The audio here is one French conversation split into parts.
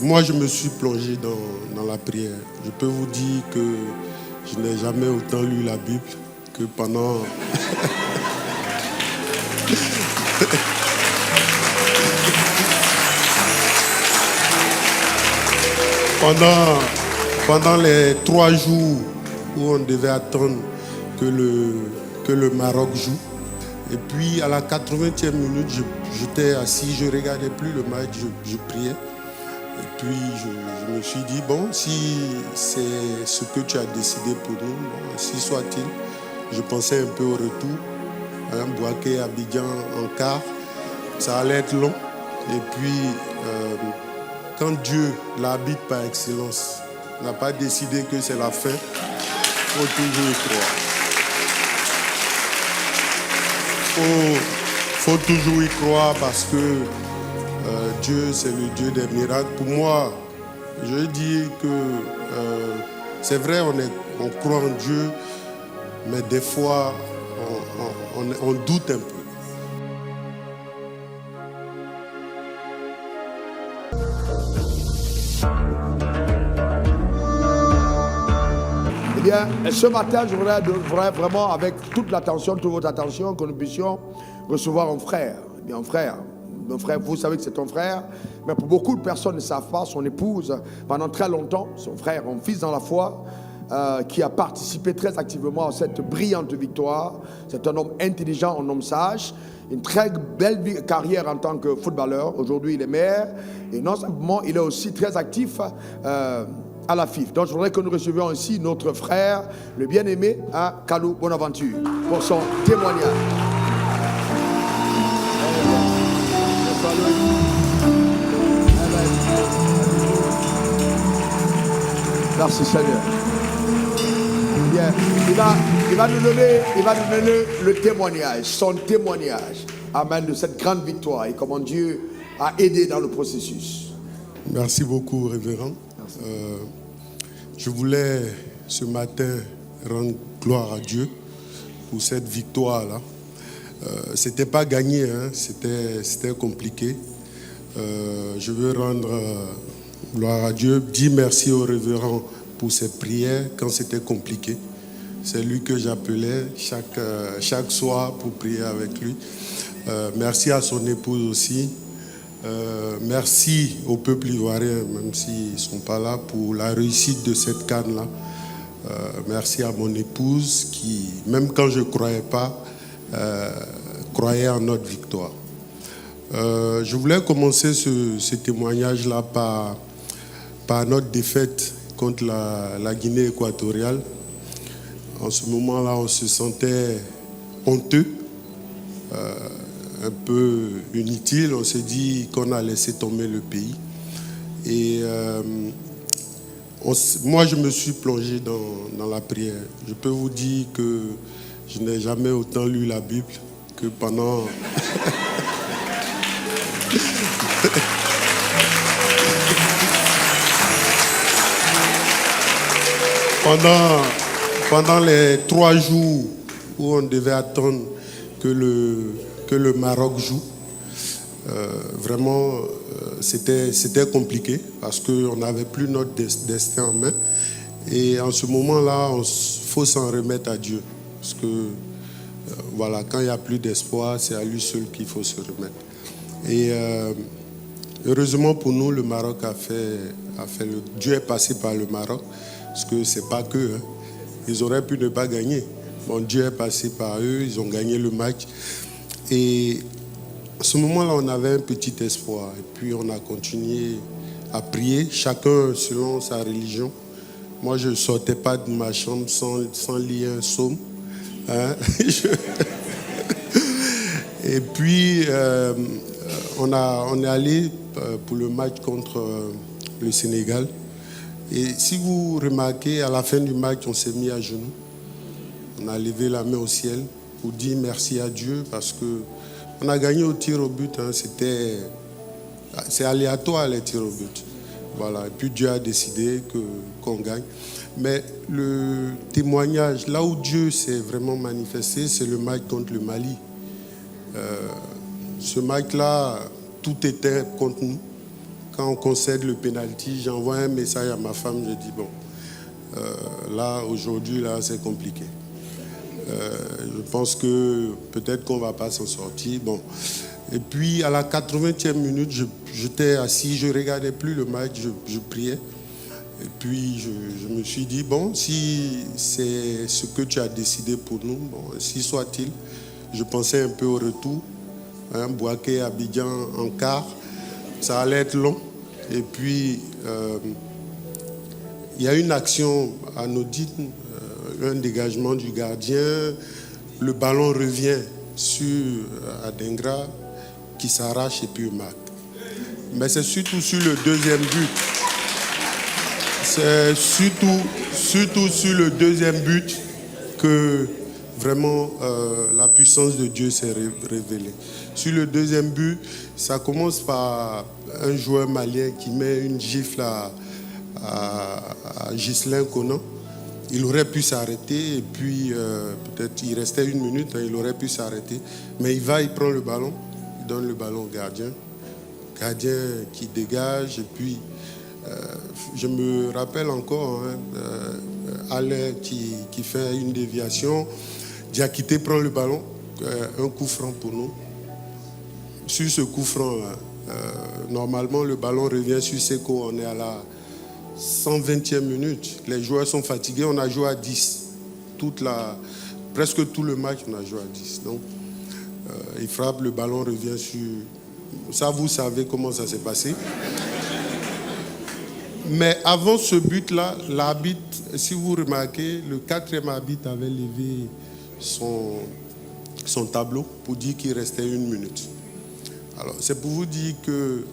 Moi, je me suis plongé dans la prière. Je peux vous dire que je n'ai jamais autant lu la Bible que pendant... pendant les 3 jours où on devait attendre que le Maroc joue. Et puis à la 80e minute, j'étais assis, je ne regardais plus le match, je priais. Et puis je me suis dit, bon, si c'est ce que tu as décidé pour nous, bon, si soit-il. Je pensais un peu au retour, Bouaké, Abidjan en quart, ça allait être long. Et puis, quand Dieu, l'arbitre par excellence, n'a pas décidé que c'est la fin, il faut toujours y croire. Faut toujours y croire parce que Dieu, c'est le Dieu des miracles. Pour moi, je dis que c'est vrai, on croit en Dieu, mais des fois, on doute un peu. Eh bien, ce matin, je voudrais vraiment, avec toute l'attention, toute votre attention, que nous puissions recevoir un frère. Eh bien, un frère, vous savez que c'est ton frère, mais pour beaucoup de personnes ne savent pas, son épouse, pendant très longtemps, son frère, un fils dans la foi, qui a participé très activement à cette brillante victoire. C'est un homme intelligent, un homme sage, une très belle carrière en tant que footballeur. Aujourd'hui, il est maire et non simplement, il est aussi très actif à la FIF. Donc je voudrais que nous recevions ici notre frère, le bien-aimé, Kalou Bonaventure, pour son témoignage. Merci Seigneur. Bien. Il va nous donner le témoignage, son témoignage, amen, de cette grande victoire et comment Dieu a aidé dans le processus. Merci beaucoup, révérend. Je voulais ce matin rendre gloire à Dieu pour cette victoire-là. C'était pas gagné, hein, c'était compliqué. Je veux rendre gloire à Dieu, dire merci au révérend pour ses prières quand c'était compliqué. C'est lui que j'appelais chaque soir pour prier avec lui. Merci à son épouse aussi. Merci au peuple ivoirien, même s'ils ne sont pas là, pour la réussite de cette CAN-là. Merci à mon épouse qui, même quand je ne croyais pas, croyait en notre victoire. Je voulais commencer ce témoignage-là par notre défaite contre la Guinée équatoriale. En ce moment-là, on se sentait honteux, un peu inutile. On s'est dit qu'on a laissé tomber le pays. Et moi, je me suis plongé dans la prière. Je peux vous dire que je n'ai jamais autant lu la Bible que pendant... Pendant les 3 jours où on devait attendre que le Maroc joue, vraiment, c'était compliqué parce qu'on n'avait plus notre destin en main. Et en ce moment-là, il faut s'en remettre à Dieu. Parce que, voilà, quand il n'y a plus d'espoir, c'est à lui seul qu'il faut se remettre. Et heureusement pour nous, le Maroc a fait Dieu est passé par le Maroc. Parce que c'est pas que, hein. Ils auraient pu ne pas gagner. Bon, Dieu est passé par eux, ils ont gagné le match. Et à ce moment-là, on avait un petit espoir. Et puis on a continué à prier, chacun selon sa religion. Moi, je ne sortais pas de ma chambre sans lire un psaume. Hein? Et puis, on est allé pour le match contre le Sénégal. Et si vous remarquez, à la fin du match, on s'est mis à genoux. On a levé la main au ciel pour dire merci à Dieu parce qu'on a gagné au tir au but. Hein. C'est aléatoire les tirs au but. Voilà. Et puis Dieu a décidé qu'on gagne. Mais le témoignage, là où Dieu s'est vraiment manifesté, c'est le match contre le Mali. Ce match-là, tout était contre nous. quand on concède le pénalty, j'envoie un message à ma femme, je dis bon, là, aujourd'hui, là, c'est compliqué. Je pense que peut-être qu'on ne va pas s'en sortir. Bon. Et puis, à la 80e minute, j'étais assis, je ne regardais plus le match, je priais. Et puis, je me suis dit, bon, si c'est ce que tu as décidé pour nous, bon, si soit-il. Je pensais un peu au retour. Bouaké, Abidjan en quart, ça allait être long. Et puis, il y a une action anodine, un dégagement du gardien. Le ballon revient sur Adengra qui s'arrache et puis marque. Mais c'est surtout sur le deuxième but. C'est surtout sur le deuxième but que vraiment la puissance de Dieu s'est révélée. Sur le deuxième but, ça commence par un joueur malien qui met une gifle à Ghislain Conan. Il aurait pu s'arrêter et puis peut-être il restait une minute, il aurait pu s'arrêter. Mais il prend le ballon, il donne le ballon au gardien. Gardien qui dégage et puis je me rappelle encore Alain qui fait une déviation. Diakité prend le ballon, un coup franc pour nous. Sur ce coup franc, normalement le ballon revient sur Seko, on est à la 120e minute. Les joueurs sont fatigués, on a joué à 10. Presque tout le match, on a joué à 10. Donc, il frappe, le ballon revient sur... Ça, vous savez comment ça s'est passé. Mais avant ce but-là, l'arbitre, si vous remarquez, le 4e arbitre avait levé son tableau pour dire qu'il restait 1 minute. Alors, c'est pour vous dire que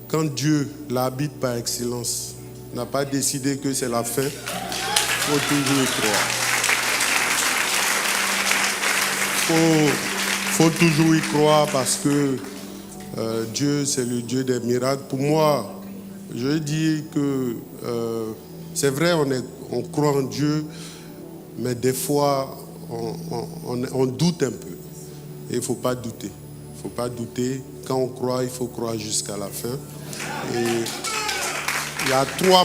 quand Dieu, l'arbitre par excellence, n'a pas décidé que c'est la fin, il faut toujours y croire. Il faut toujours y croire parce que Dieu, c'est le Dieu des miracles. Pour moi, je dis que c'est vrai, on croit en Dieu, mais des fois, on doute un peu. Et il ne faut pas douter. Il ne faut pas douter. Quand on croit, il faut croire jusqu'à la fin. Et il y a 3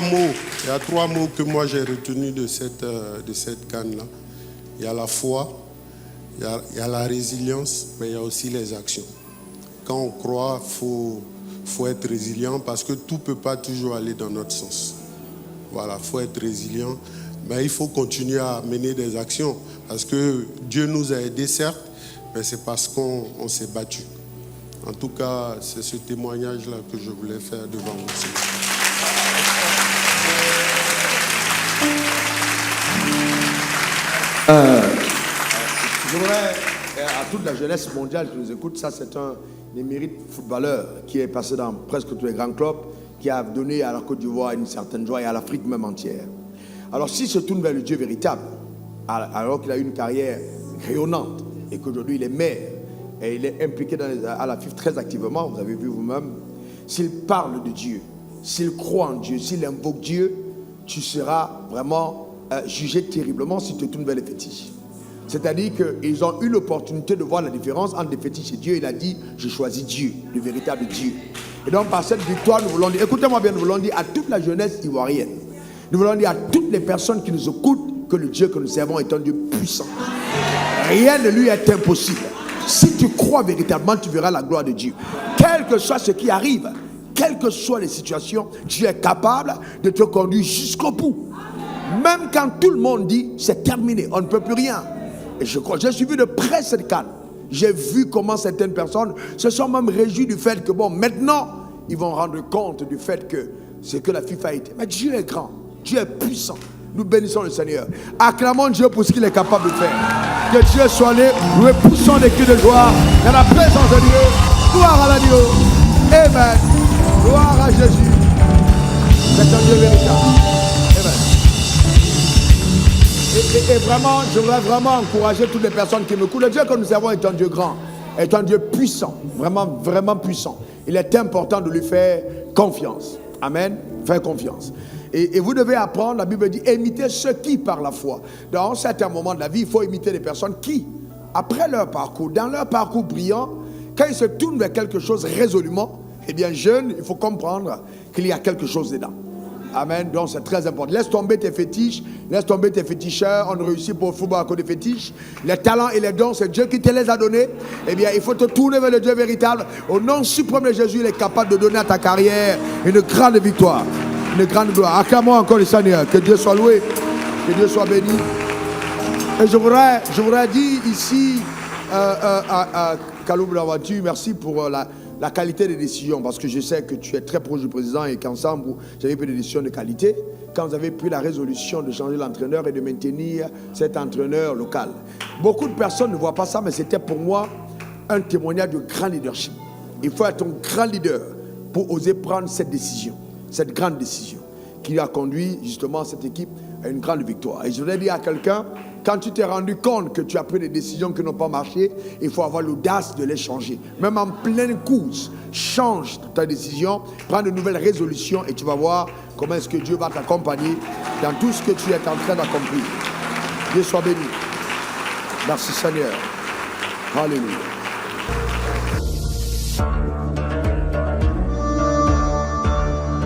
mots que moi j'ai retenus de cette canne-là. Il y a la foi, il y a la résilience, mais il y a aussi les actions. Quand on croit, il faut être résilient parce que tout ne peut pas toujours aller dans notre sens. Voilà, il faut être résilient, mais il faut continuer à mener des actions parce que Dieu nous a aidés, certes, mais c'est parce qu'on s'est battu. En tout cas, c'est ce témoignage-là que je voulais faire devant vous. Je voudrais, à toute la jeunesse mondiale qui nous écoute, ça c'est un émérite footballeur qui est passé dans presque tous les grands clubs, qui a donné à la Côte d'Ivoire une certaine joie et à l'Afrique même entière. Alors s'il se tourne vers le Dieu véritable, alors qu'il a eu une carrière rayonnante et qu'aujourd'hui il est maire et il est impliqué à la FIFA très activement, vous avez vu vous-même, s'il parle de Dieu, s'il croit en Dieu, s'il invoque Dieu, tu seras vraiment jugé terriblement si tu te tournes vers les fétiches. C'est-à-dire qu'ils ont eu l'opportunité de voir la différence entre les fétiches et Dieu. Il a dit, je choisis Dieu, le véritable Dieu. Et donc par cette victoire, nous voulons dire, écoutez-moi bien, nous voulons dire à toute la jeunesse ivoirienne, nous voulons dire à toutes les personnes qui nous écoutent que le Dieu que nous servons est un Dieu puissant. Rien de lui est impossible. Si tu crois véritablement, tu verras la gloire de Dieu. Quel que soit ce qui arrive, quelles que soient les situations, tu es capable de te conduire jusqu'au bout. Même quand tout le monde dit, c'est terminé, on ne peut plus rien. Et je crois, j'ai suivi de près cette canne. J'ai vu comment certaines personnes se sont même réjouies du fait que, bon, maintenant, ils vont rendre compte du fait que c'est que la FIFA a été. Mais Dieu est grand, Dieu est puissant. Nous bénissons le Seigneur. Acclamons Dieu pour ce qu'il est capable de faire. Que Dieu soit là, nous poussons des cris de joie dans la présence de Dieu. Gloire à l'agneau. Amen. Gloire à Jésus. C'est un Dieu véritable. Amen. Et vraiment, je voudrais vraiment encourager toutes les personnes qui me écoutent. Le Dieu que nous servons est un Dieu grand, est un Dieu puissant, vraiment, vraiment puissant. Il est important de lui faire confiance. Amen. Faire confiance. Et vous devez apprendre, la Bible dit, imiter ceux qui par la foi. Dans un certain moment de la vie, il faut imiter les personnes qui, après leur parcours, dans leur parcours brillant, quand ils se tournent vers quelque chose résolument, eh bien jeune, il faut comprendre qu'il y a quelque chose dedans. Amen. Donc c'est très important. Laisse tomber tes fétiches, laisse tomber tes féticheurs. On ne réussit pas au football à cause des fétiches. Les talents et les dons, c'est Dieu qui te les a donnés. Eh bien, il faut te tourner vers le Dieu véritable. Au nom suprême de Jésus, il est capable de donner à ta carrière une grande victoire, une grande gloire. Acclamons encore le Seigneur. Que Dieu soit loué, que Dieu soit béni. Et je voudrais dire ici à Kaloum Lavatu, merci pour la qualité des décisions, parce que je sais que tu es très proche du président et qu'ensemble, vous avez pris des décisions de qualité, quand vous avez pris la résolution de changer l'entraîneur et de maintenir cet entraîneur local. Beaucoup de personnes ne voient pas ça, mais c'était pour moi un témoignage de grand leadership. Il faut être un grand leader pour oser prendre cette décision, cette grande décision, qui a conduit justement cette équipe à une grande victoire. Et je voudrais dire à quelqu'un, quand tu t'es rendu compte que tu as pris des décisions qui n'ont pas marché, il faut avoir l'audace de les changer. Même en pleine course, change ta décision, prends de nouvelles résolutions et tu vas voir comment est-ce que Dieu va t'accompagner dans tout ce que tu es en train d'accomplir. Dieu soit béni. Merci Seigneur. Alléluia.